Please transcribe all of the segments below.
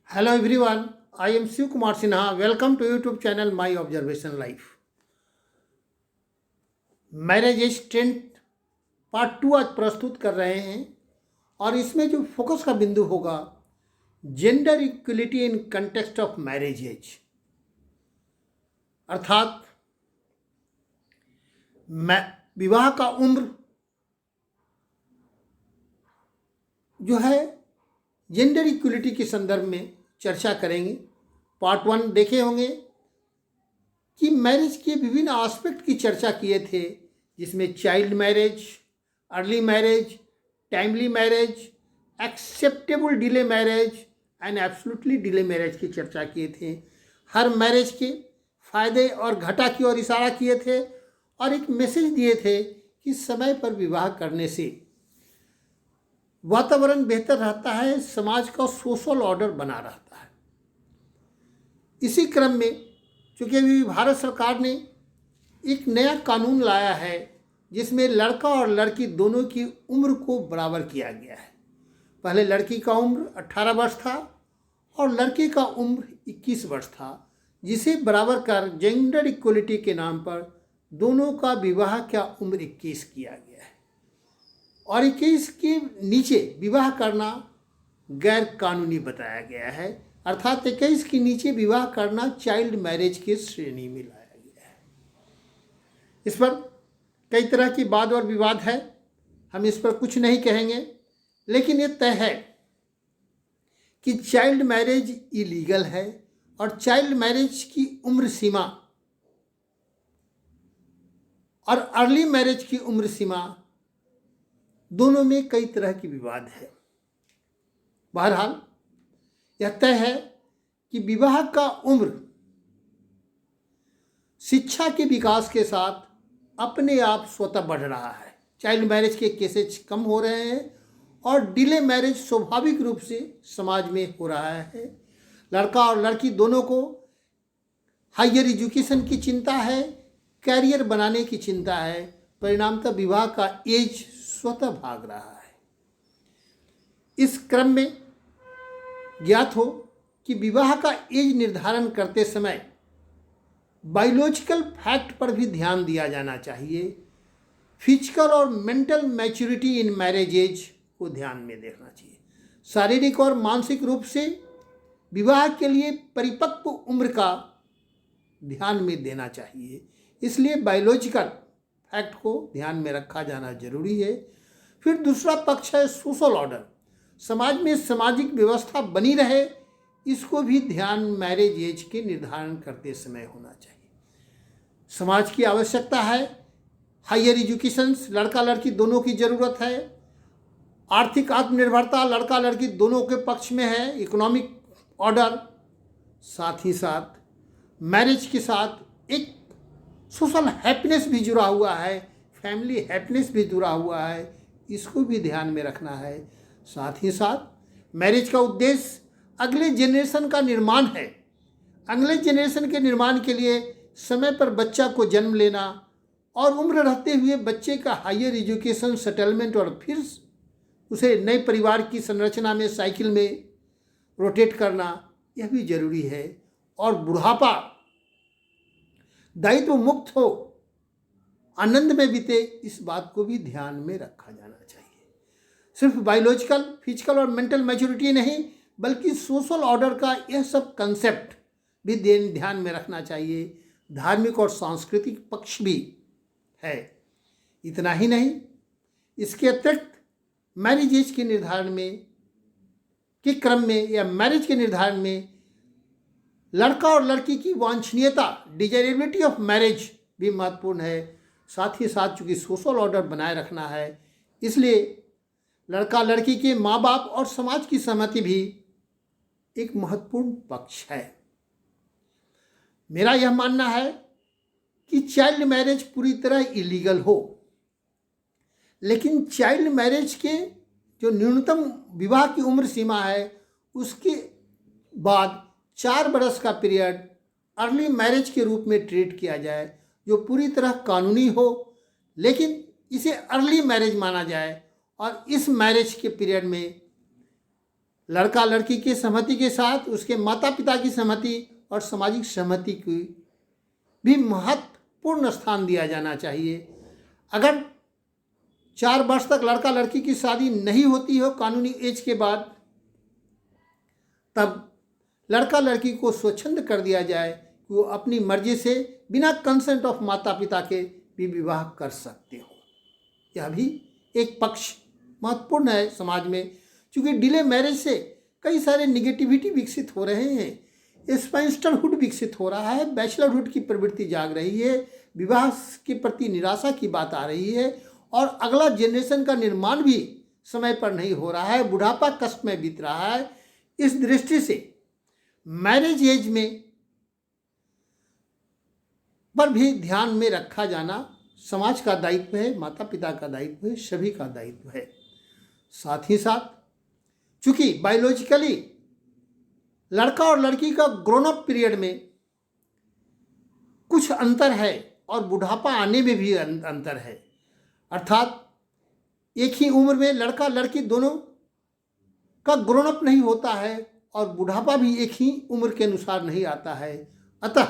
Hello everyone, I am Shiv Kumar Sinha. Welcome to YouTube channel My Observation Life. Marriage age trend part 2 आज प्रस्तुत कर रहे हैं और इसमें जो फोकस का बिंदु होगा gender equality in context of marriage age, अर्थात विवाह का उम्र जो है जेंडर इक्वलिटी के संदर्भ में चर्चा करेंगे। पार्ट 1 देखे होंगे कि मैरिज के विभिन्न एस्पेक्ट की चर्चा किए थे, जिसमें child marriage, early marriage, timely marriage, acceptable delay marriage and absolutely delay marriage की चर्चा किए थे। हर मैरिज के फायदे और घाटा की ओर इशारा किए थे और एक मैसेज दिए थे कि समय पर विवाह करने से वातावरण बेहतर रहता है, समाज का सोशल ऑर्डर बना रहता है। इसी क्रम में चूँकि अभी भारत सरकार ने एक नया कानून लाया है जिसमें लड़का और लड़की दोनों की उम्र को बराबर किया गया है। पहले लड़की का उम्र 18 वर्ष था और लड़के का उम्र 21 वर्ष था, जिसे बराबर कर जेंडर इक्वलिटी के नाम पर दोनों का विवाह का उम्र 21 किया गया है और 21 के नीचे विवाह करना गैर कानूनी बताया गया है, अर्थात 21 के नीचे विवाह करना चाइल्ड मैरिज की श्रेणी में लाया गया है। इस पर कई तरह की वाद और विवाद है, हम इस पर कुछ नहीं कहेंगे, लेकिन ये तय है कि चाइल्ड मैरिज इलीगल है और चाइल्ड मैरिज की उम्र सीमा और अर्ली मैरिज की उम्र सीमा दोनों में कई तरह की विवाद है। बहरहाल यह तय है कि विवाह का उम्र शिक्षा के विकास के साथ अपने आप स्वतः बढ़ रहा है। चाइल्ड मैरिज के केसेज कम हो रहे हैं और डिले मैरिज स्वाभाविक रूप से समाज में हो रहा है। लड़का और लड़की दोनों को हायर एजुकेशन की चिंता है, कैरियर बनाने की चिंता है, परिणामतः विवाह का एज स्वतः भाग रहा है। इस क्रम में ज्ञात हो कि विवाह का एज निर्धारण करते समय बायोलॉजिकल फैक्ट पर भी ध्यान दिया जाना चाहिए। फिजिकल और mental maturity in marriage age को ध्यान में देखना चाहिए। शारीरिक और मानसिक रूप से विवाह के लिए परिपक्व उम्र का ध्यान में देना चाहिए, इसलिए बायोलॉजिकल फैक्ट को ध्यान में रखा जाना जरूरी है। फिर दूसरा पक्ष है सोशल ऑर्डर, समाज में सामाजिक व्यवस्था बनी रहे, इसको भी ध्यान मैरिज एज के निर्धारण करते समय होना चाहिए। समाज की आवश्यकता है, हायर एजुकेशन लड़का लड़की दोनों की ज़रूरत है, आर्थिक आत्मनिर्भरता लड़का लड़की दोनों के पक्ष में है, इकोनॉमिक ऑर्डर, साथ ही साथ मैरिज के साथ एक सोशल हैप्पीनेस भी जुड़ा हुआ है, फैमिली हैप्पीनेस भी जुड़ा हुआ है, इसको भी ध्यान में रखना है। साथ ही साथ मैरिज का उद्देश्य अगले जनरेशन का निर्माण है। अगले जनरेशन के निर्माण के लिए समय पर बच्चा को जन्म लेना और उम्र रहते हुए बच्चे का हायर एजुकेशन सेटलमेंट और फिर उसे नए परिवार की संरचना में साइकिल में रोटेट करना, यह भी जरूरी है। और बुढ़ापा दायित्व मुक्त हो, आनंद में बीते, इस बात को भी ध्यान में रखा जाना चाहिए। सिर्फ बायोलॉजिकल, फिजिकल और मेंटल मैच्योरिटी नहीं, बल्कि सोशल ऑर्डर का यह सब कंसेप्ट भी ध्यान में रखना चाहिए। धार्मिक और सांस्कृतिक पक्ष भी है। इतना ही नहीं, इसके अतिरिक्त मैरिज एज के निर्धारण में के क्रम में या मैरिज के निर्धारण में लड़का और लड़की की वांछनीयता, डिजायरेबिलिटी ऑफ मैरिज भी महत्वपूर्ण है। साथ ही साथ चूँकि सोशल ऑर्डर बनाए रखना है, इसलिए लड़का लड़की के माँ बाप और समाज की सहमति भी एक महत्वपूर्ण पक्ष है। मेरा यह मानना है कि चाइल्ड मैरिज पूरी तरह इलीगल हो, लेकिन चाइल्ड मैरिज के जो न्यूनतम विवाह की उम्र सीमा है, उसके बाद 4 बरस का पीरियड अर्ली मैरिज के रूप में ट्रीट किया जाए, जो पूरी तरह कानूनी हो, लेकिन इसे अर्ली मैरिज माना जाए और इस मैरिज के पीरियड में लड़का लड़की के सहमति के साथ उसके माता पिता की सहमति और सामाजिक सहमति की भी महत्वपूर्ण स्थान दिया जाना चाहिए। अगर 4 वर्ष तक लड़का लड़की की शादी नहीं होती हो कानूनी एज के बाद, तब लड़का लड़की को स्वच्छंद कर दिया जाए कि वो अपनी मर्जी से बिना कंसेंट ऑफ माता पिता के भी विवाह कर सकते हो। यह भी एक पक्ष महत्वपूर्ण है समाज में, क्योंकि डिले मैरिज से कई सारे निगेटिविटी विकसित हो रहे हैं। स्पाइंस्टरहुड विकसित हो रहा है, बैचलरहुड की प्रवृत्ति जाग रही है, विवाह के प्रति निराशा की बात आ रही है और अगला जनरेशन का निर्माण भी समय पर नहीं हो रहा है, बुढ़ापा कष्ट में बीत रहा है। इस दृष्टि से मैरिज एज में पर भी ध्यान में रखा जाना समाज का दायित्व है, माता पिता का दायित्व है, सभी का दायित्व है। साथ ही साथ चूंकि बायोलॉजिकली लड़का और लड़की का ग्रोन अप पीरियड में कुछ अंतर है और बुढ़ापा आने में भी अंतर है, अर्थात एक ही उम्र में लड़का लड़की दोनों का ग्रोन अप नहीं होता है और बुढ़ापा भी एक ही उम्र के अनुसार नहीं आता है। अतः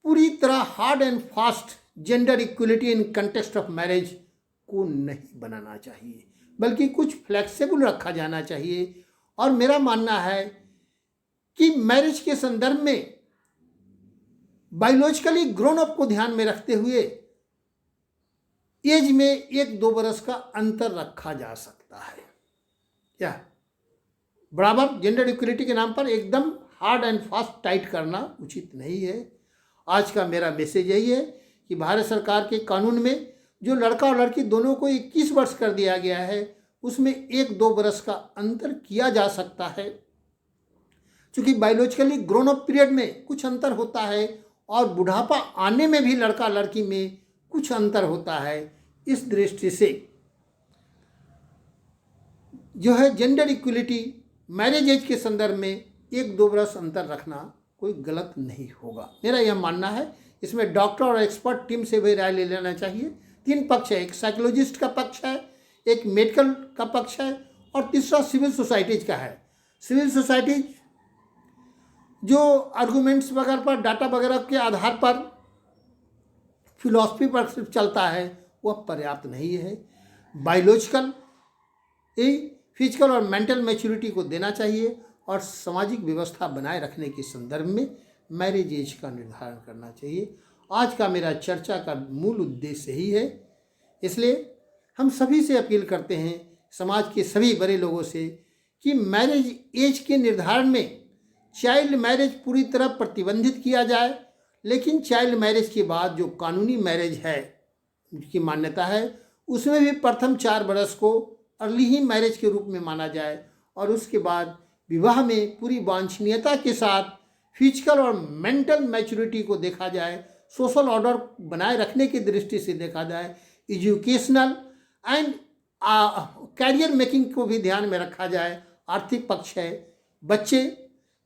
पूरी तरह hard and fast gender equality in context of marriage को नहीं बनाना चाहिए, बल्कि कुछ फ्लेक्सिबल रखा जाना चाहिए। और मेरा मानना है कि मैरिज के संदर्भ में बायोलॉजिकली ग्रोन अप को ध्यान में रखते हुए एज में 1-2 बरस का अंतर रखा जा सकता है। क्या बराबर जेंडर इक्वलिटी के नाम पर एकदम हार्ड एंड फास्ट टाइट करना उचित नहीं है। आज का मेरा मैसेज यही है कि भारत सरकार के कानून में जो लड़का और लड़की दोनों को 21 वर्ष कर दिया गया है, उसमें 1-2 बरस का अंतर किया जा सकता है। क्योंकि बायोलॉजिकली ग्रोन अप पीरियड में कुछ अंतर होता है और बुढ़ापा आने में भी लड़का लड़की में कुछ अंतर होता है। इस दृष्टि से जो है जेंडर इक्वलिटी मैरिज एज के संदर्भ में 1-2 बरस अंतर रखना कोई गलत नहीं होगा, मेरा यह मानना है। इसमें डॉक्टर और एक्सपर्ट टीम से भी राय ले लेना चाहिए। 3 पक्ष है, एक साइकोलॉजिस्ट का पक्ष है, एक मेडिकल का पक्ष है और तीसरा सिविल सोसाइटीज का है। सिविल सोसाइटीज जो आर्गूमेंट्स वगैरह पर डाटा वगैरह के आधार पर फिलॉसफी पर सिर्फ चलता है, वह पर्याप्त नहीं है। बायोलॉजिकल फिजिकल और मेंटल मैच्योरिटी को देना चाहिए और सामाजिक व्यवस्था बनाए रखने के संदर्भ में मैरिज एज का निर्धारण करना चाहिए। आज का मेरा चर्चा का मूल उद्देश्य यही है। इसलिए हम सभी से अपील करते हैं, समाज के सभी बड़े लोगों से, कि मैरिज एज के निर्धारण में चाइल्ड मैरिज पूरी तरह प्रतिबंधित किया जाए, लेकिन चाइल्ड मैरिज के बाद जो कानूनी मैरिज है की मान्यता है, उसमें भी प्रथम 4 बरस को अर्ली ही मैरिज के रूप में माना जाए और उसके बाद विवाह में पूरी वांछनीयता के साथ फिजिकल और मेंटल मैच्योरिटी को देखा जाए, सोशल ऑर्डर बनाए रखने की दृष्टि से देखा जाए, एजुकेशनल एंड कैरियर मेकिंग को भी ध्यान में रखा जाए। आर्थिक पक्ष है, बच्चे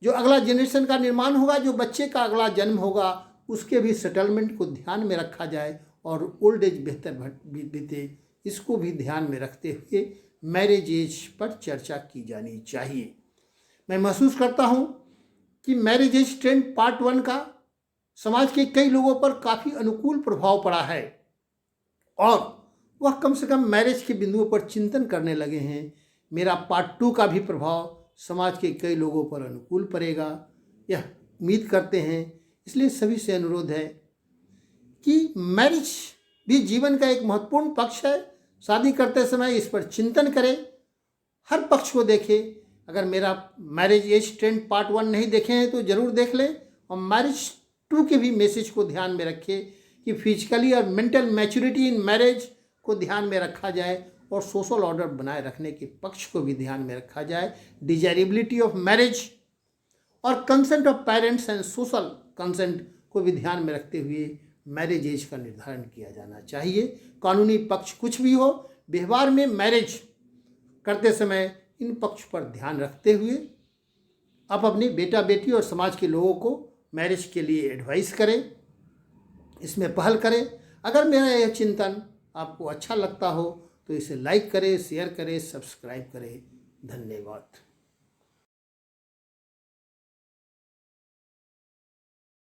जो अगला जनरेशन का निर्माण होगा, जो बच्चे का अगला जन्म होगा, उसके भी सेटलमेंट को ध्यान में रखा जाए और ओल्ड एज बेहतर बीते, इसको भी ध्यान में रखते हुए मैरिज एज पर चर्चा की जानी चाहिए। मैं महसूस करता हूँ कि मैरिज एज ट्रेंड पार्ट 1 का समाज के कई लोगों पर काफ़ी अनुकूल प्रभाव पड़ा है और वह कम से कम मैरिज के बिंदुओं पर चिंतन करने लगे हैं। मेरा पार्ट 2 का भी प्रभाव समाज के कई लोगों पर अनुकूल पड़ेगा, यह उम्मीद करते हैं। इसलिए सभी से अनुरोध है कि मैरिज भी जीवन का एक महत्वपूर्ण पक्ष है। शादी करते समय इस पर चिंतन करें, हर पक्ष को देखें। अगर मेरा मैरिज एज ट्रेंड पार्ट 1 नहीं देखे हैं तो ज़रूर देख लें और मैरिज 2 के भी मैसेज को ध्यान में रखें कि फिजिकली और मेंटल मैच्योरिटी इन मैरिज को ध्यान में रखा जाए और सोशल ऑर्डर बनाए रखने के पक्ष को भी ध्यान में रखा जाए। डिजायरेबिलिटी ऑफ मैरिज और consent of parents and social consent को भी ध्यान में रखते हुए मैरिज एज का निर्धारण किया जाना चाहिए। कानूनी पक्ष कुछ भी हो, व्यवहार में मैरिज करते समय इन पक्ष पर ध्यान रखते हुए आप अपने बेटा बेटी और समाज के लोगों को मैरिज के लिए एडवाइस करें, इसमें पहल करें। अगर मेरा यह चिंतन आपको अच्छा लगता हो तो इसे लाइक करें, शेयर करें, सब्सक्राइब करें। धन्यवाद।